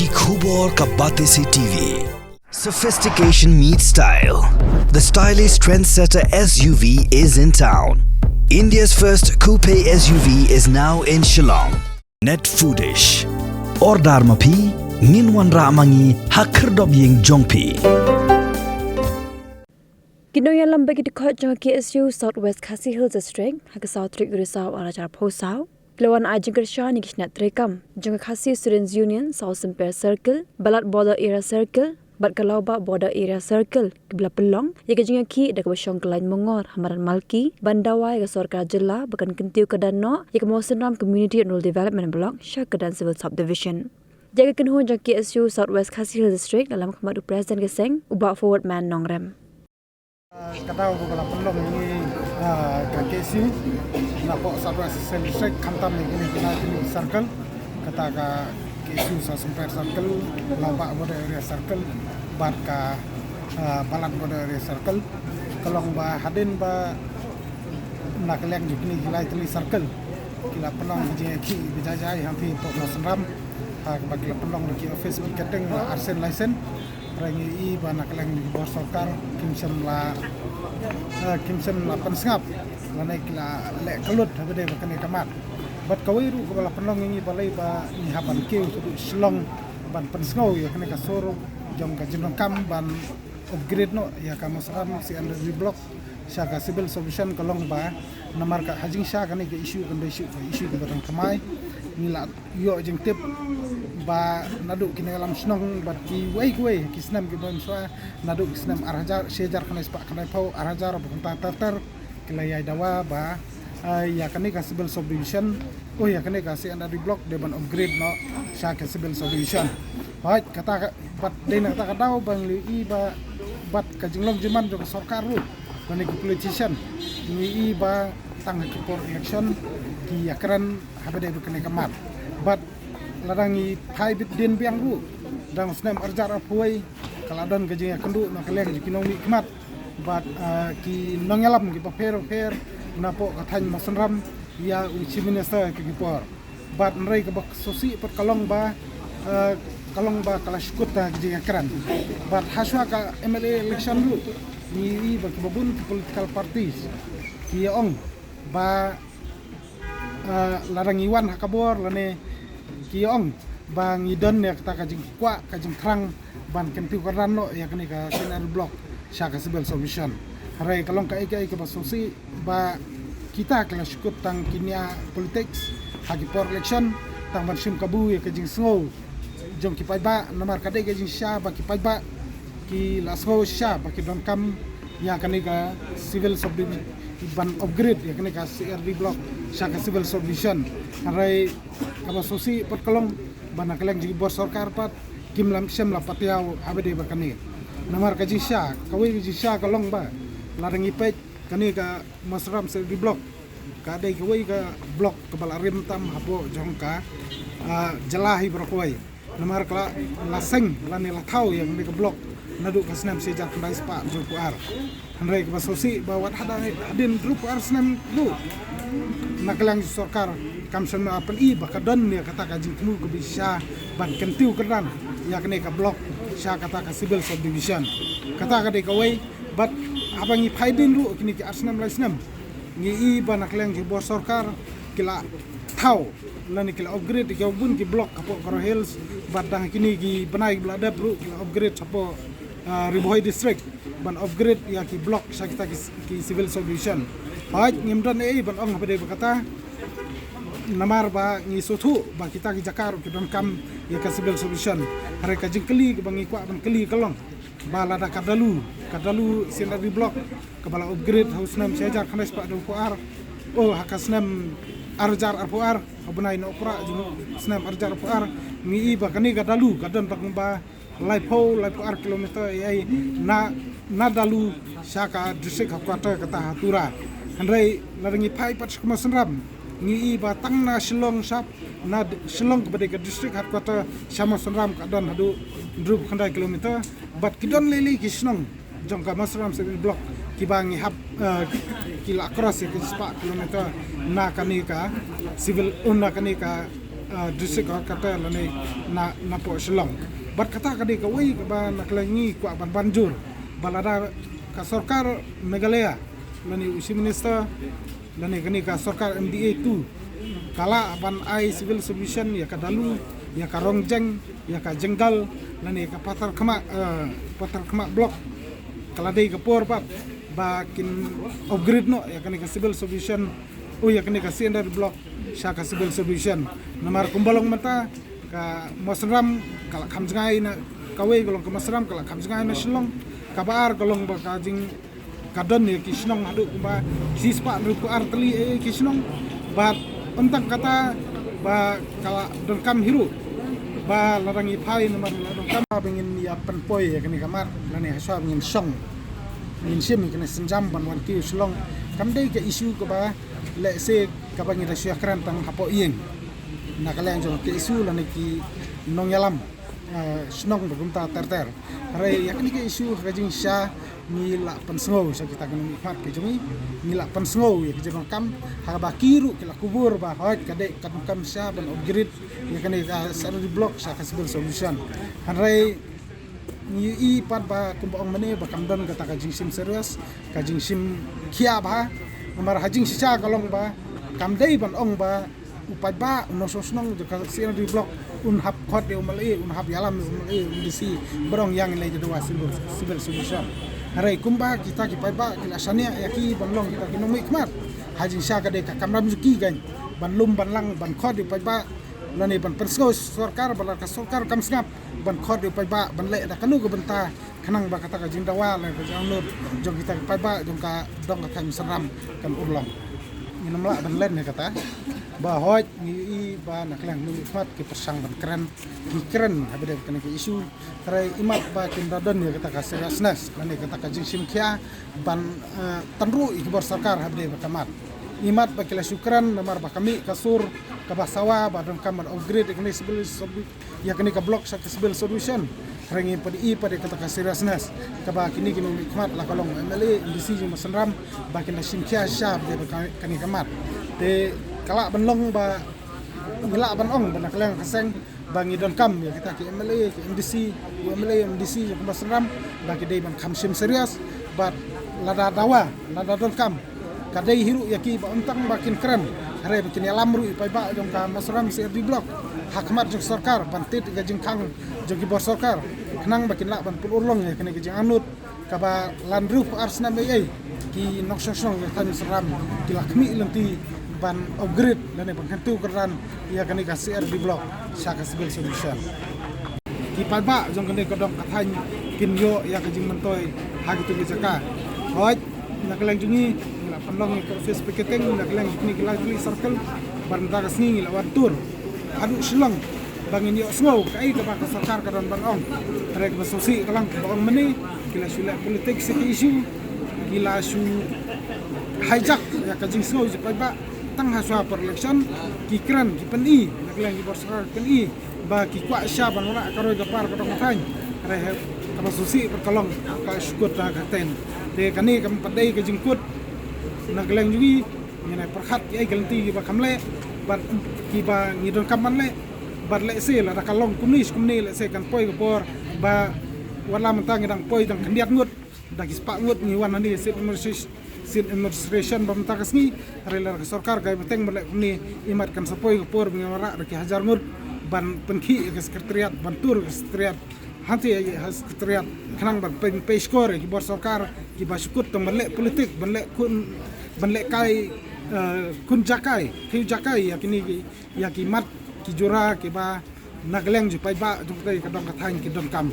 ki khubor ka bate se TV. Sophistication meets style. The stylish trendsetter SUV is in town. India's first coupe SUV is now in Shillong. Net Foodish. Ordar mapi, minwan ramangi hakerdob ying jongpi. Kinoya lambe ki dikot jang KSU Southwest Khasi Hills District, haka South Rik Urisau arajar posau. Lawan ajingar shah ni kishnat rekam. Jang Khasi Students Union South Simper Circle, Balat Border Area Circle, Bat Kalauba Border Area Circle, Kibla Pelong, yaga jang ki dak wasyong kelain mongor Hamaran Malki, Bandawa yaga Sorkar Jilla, bakan kentiu kedan no, yaga Mosenram Community and Rural Development Block, Syah Kedan Civil Subdivision. Jaga kenhu jang KSU Southwest Khasi Hills District dalam khidmat Presiden Geseng, ubah forward man Nongrem. Kadang beberapa pelong ini KSU nak Southwest District kantam ini circle kata KSU Sampai Circle Lambak Border Area Circle bat ka Balat Border Area Circle kalau ba hadin ba nak leng ini gilai teli circle kila pelong ki bijajai hampir untuk Mosenram bagi pelong di office marketing arsen license rangi I ba nak leng di bawah Sorkar kimsem la pensngap lanai kila lek kelut habede bakane kamat bat kawiru kala penong ini balai ba ni haban keu tu Shillong ban pensngau ya kene ka soro jom ka jinong kam ban upgrade no ya ka Mosenram si under block sya ka civil solution kalong ba namar ka hajing sya kane ke issue ke batang kamai nila yo jeng tip ba naduk kini alam senong bat ki wei kisnam ki bon swa naduk kisnam arhajar sejar kana spak kana pau arhajar bukan tartar kelayai dawa ba ya kani ka civil subdivision ya kani ka si under block deban upgrade no sya ka civil subdivision baik kata bat dena kata kadau bang li ba bat ka jinglong jiman jo Sorkar ru bani ki politician ni ba tang ki for election ki akran habade bekene kamat bat larangi pai bit den biang ru dang snem arjar apuai kaladon gajing kendu nak leng jikinong nikmat bat ki nongelam ki paper napo kathan Mosenram ya uchi minister ki gipor bat nrei ke bak sosi per kalong ba kala syukuta gajing akran bat haswa ka MLA election ru ni bak babun political parties ki ong ba larangi wan hakabor lane kiong bang idon ya kata kajing kwa kajing krang ban kentiu karan no ya kini ka sinar block sya ka civil solution harai kalong ka ikai ke basosi ba kita kala syukut tang kinia politics hagi for election tang ban sim kabu ya kajing sngo jong ki ba namar kadai kajing sya ba ki ba ki lasgo sya ba ki don kam ya kini ka civil subdivision ban upgrade ya kini ka CRD block sya ka civil subdivision harai kabasosi pot kalong bana keleng ji bor Sorkar pat kimlam sem la patiau abede bakani namar ka jisha kawi jisha kalong ba larang ipet kani ka Mosenram CRD block ka dai kawi ka block kepala rim tam hapo jongka jelahi berkoi namar kala laseng lani lathau yang di ka block nadu ka snam sejar kendai spa JPR hanrai kabasosi bawat hadin grup Arsenal lu nakalang Sorkar kamsen apen I bakadon ya kata kajing kemu ke bisa ban kentiu keran ya kene ka blok sya kata ka civil subdivision kata ka de kawai bat abangi phaidin ru kini ki Arsenal laisnam ngi I ban nakalang ki bor Sorkar kila tau lani kila upgrade ki bun ki blok kapo Karo Hills bat dang kini ki banai bladap ru kila upgrade sapo Ribohoi district ban upgrade ya ki blok sya kita ki civil subdivision baik ngimdan ban ong habade berkata namar ba ngi sotu ba kita ki jakar ki don kam ya ka civil solution hare ka jingkeli ba ngi kwa ban keli kalong ba lada kadalu sinar di block ka bala upgrade house nam sejar khanes pa do puar hakasnam arjar arpuar abnai no pra jung snam arjar arpuar ngi ba kani kadalu kadon ba laipo kilometer ai na dalu syaka district headquarter kata hatura handai larangi pai pat Mosenram ngi ba tangna Shillong sap na Shillong kepada ke district headquarter Mosenram kadon hadu drup khandai kilometer bat kidon lili ki Shillong jong ka Mosenram civil block ki bangi hab kila cross ki 4 kilometer na kanika civil unna kanika distrik kata lani na po Shillong bat kata kadi ka wei ba naklangi kwa ban banjur balada ka sarkar Meghalaya lani usi minister lani kani ka sarkar MDA 2 kala ban ai civil solution ya ka dalu ya ka rongjeng ya ka jenggal lani ka patar kema blok kala dei ka por pat ba kin upgrade no ya kani ka civil solution ya kani ka center block sya ka civil solution namar kumbalong mata ka Masram kala khamjngai na kawei golong ka Masram kala khamjngai na Shillong kabar golong ba ka jing kadon ni Kishnong hadu ba sispa ruku arteli Kishnong ba entang kata ba kala dongkam hiru ba larangi pai namar dongkam bengin ya penpoi ya kani kamar lani haswa bengin song ngin sim kena senjam ban wan ki Shillong kamdei ke isu ko ba le se kabang ida syah kran tang hapo ieng nakalang jong ke isu lan ki nong yalam snong berumta terter hare yakni ke isu rajing sha ni la pensngo sa kita kena nikmat ke jongi ni la pensngo ya ke jong kam ha ba kiru ke la kubur ba hoit kade kam sha ban upgrade ya kene sa di blok sa civil solution hare ni i pat ba kumbong mane ba kamdon kata ka jing sim serius ka jing sim khia ba nomor hajing sisa kalong ba kamdei ban ong ba upai ba nososnong ka sina di blok hap khot de umali hap yalam umali undisi berong yang le jadwa civil solution hare kumba kita ki pai ba kila sania yaki ban long kita ki nomi kmat hajing sha ka de ka kamram juki gan ban lum ban lang ban khot di pai ba lani ban persko sarkar ban ka sarkar kam snap ban khot di pai ba ban le da kanu ko benta kanang ba kata ka jindawa le ka jang nur jong kita pai ba jong ka dong ka Masram kan urlong ni namla ban len ne kata ba hoj ni ba naklang nu khat ki persang ban keren habede kan ke isu trai imat ba kin radon ya kata ka seriousness lani kata ka jing sim khia ban tanru ikbor sarkar habede ba kamat imat ba kila syukran namar ba kami kasur ka basawa ba dong kamar upgrade ikni civil ya kini ka blok sa civil solution rangi pada kata ka seriousness ka ba kini nikmat la kalong MLA indisi Masram ba kin sim khia sha de kani kamat te kala banlong ba ngila ban ong ban naklang kaseng bangi don kam ya kita ki MLA ki MDC ki Masram ba ki dei ban kham sim serius ba lada dawa lada don kam kadai hiru yaki ba untang bakin keren hare bikin alam ru ipai ba jong ka Masram CRD blok hakmat jong sarkar bantit ga jing kang jong ki bor sarkar kenang bakin la ban pul urlong ya kene ki jing anut ka ba landru arsna me ki noksosong ka Masram ki lakmi lenti ban upgrade dan ban kantu keran ya kene ka CRD blok sa ka civil solution ki pai ba jong kene ka dong kathan kin yo ya ka jing mentoy ha ki tu ki jaka hoj nakalang jungi ngila pandong ke office picketing nakalang ni kila circle baranda kasni ngila watur adu Shillong bangin yo snow kai ka ba ka sarkar ka don bangong rek basosi kalang bangong meni kila sula politik city issue kila su hijack ya ka jing snow pai ba tang haswa per election ki kran ki peni nakalang ki borsar peni ba ki kwa sya ban ora karo ga par ka dong thang re ka basosi perkolong ka skut ta ka ten de kani kam padai ke jingkut naglang jugi ngene perkhat ai galanti ba kamle ban ki ba ngidon kaman le bar le se la kalong kumni le se kan poi ko por ba wala mantang ngidang poi tang kandiat ngut dagis pa ngut ni wan ani sit administration bam takas ni relar ka sarkar ga beteng le kumni imat kan sapoi ko por ngara ki hajar ngut ban penki ke sekretariat ban tur ke sekretariat hanti sekretariat kanang ban pay score ki bor sarkar ki ba sukut tong ban le politik ban le kai kun jakai ya kini ya ki mat ki jura ki ba nagleng ji pai ba jong kai ka dong ka thang ki dong kam